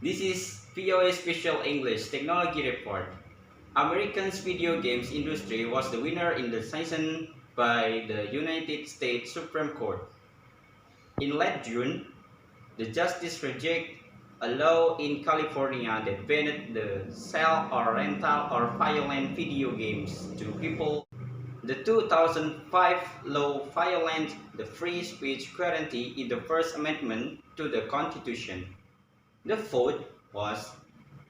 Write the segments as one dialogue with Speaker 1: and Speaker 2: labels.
Speaker 1: This is VOA Special English Technology Report. American's video games industry was the winner in the session by the United States Supreme Court. In late June, the justice rejected a law in California that banned the sale or rental or violent video games to people. The 2005 law violated the free speech guarantee in the First Amendment to the Constitution. The vote was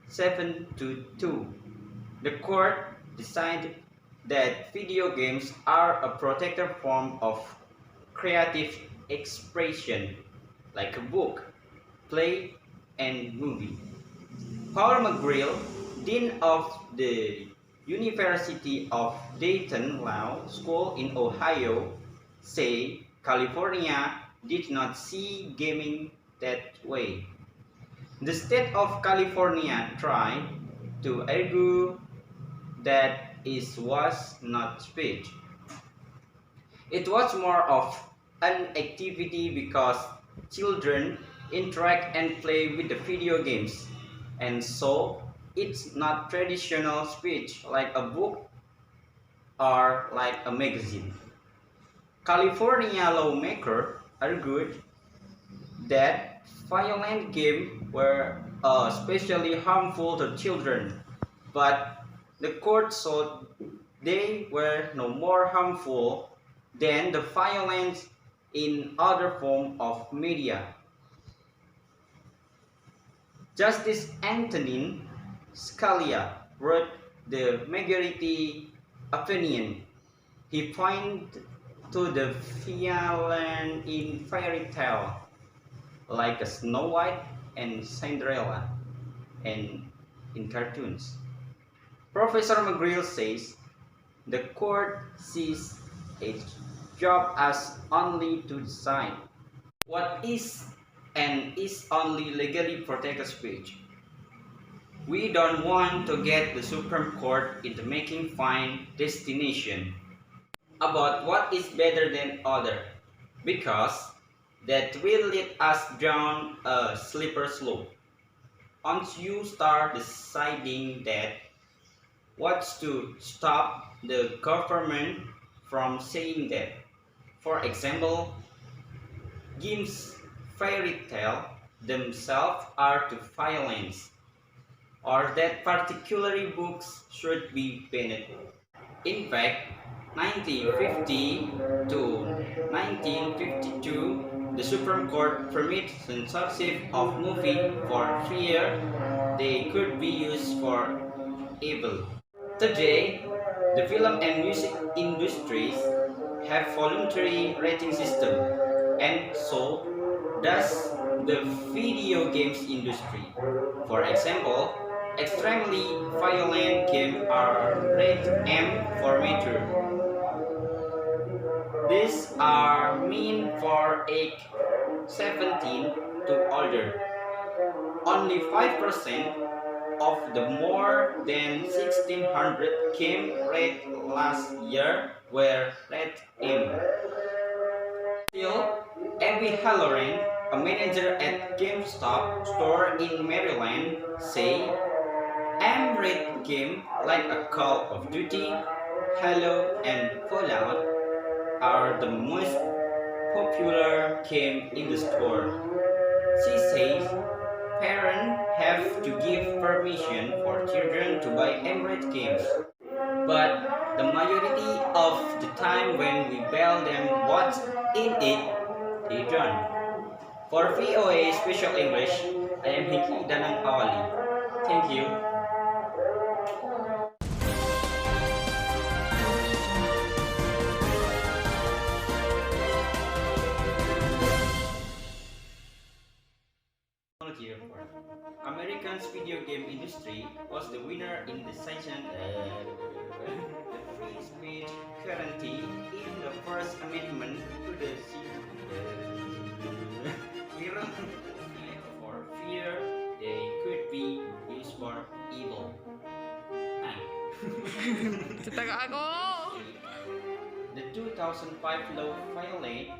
Speaker 1: 7-2. The court decided that video games are a protected form of creative expression, like a book, play, and movie. Paul McGrail, Dean of the University of Dayton Law School in Ohio, said California did not see gaming that way. The state of California tried to argue that it was not speech. It was more of an activity because children interact and play with the video games, and so it's not traditional speech like a book or like a magazine. California lawmakers argued that violent games were especially harmful to children, but the court thought they were no more harmful than the violence in other forms of media. Justice Antonin Scalia wrote the majority opinion. He pointed to the violence in fairy tale like a Snow White and Cinderella, and in cartoons. Professor McGrail says the court sees its job as only to decide what is and is only legally protected speech. We don't want to get the Supreme Court into making fine destination about what is better than other, because that will lead us down a slippery slope. Once you start deciding that, what's to stop the government from saying that? For example, games fairy tale themselves are to violence, or that particular books should be banned. In fact, 1950 to 1952, the Supreme Court permitted censorship of movies for fear they could be used for evil. Today, the film and music industries have voluntary rating system, and so does the video games industry. For example, extremely violent games are rated M for mature. These are meant for age 17 to older. Only 5% of the more than 1,600 games rated last year were rated M. Still, Abby Halloran, a manager at GameStop store in Maryland, say M-rated games like a Call of Duty, Halo, and Fallout are the most popular game in the store. She says parents have to give permission for children to buy M-rated games, but the majority of the time when we tell them what's in it, they don't. For VOA Special English, I am Hiki Danang Awali. Thank you. Technology report. American's video game industry was the winner in the session the free speech guarantee in the First Amendment to the for fear they could be used for evil.
Speaker 2: Cetakan ako!
Speaker 1: The 2005 law violated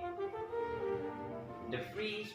Speaker 1: the free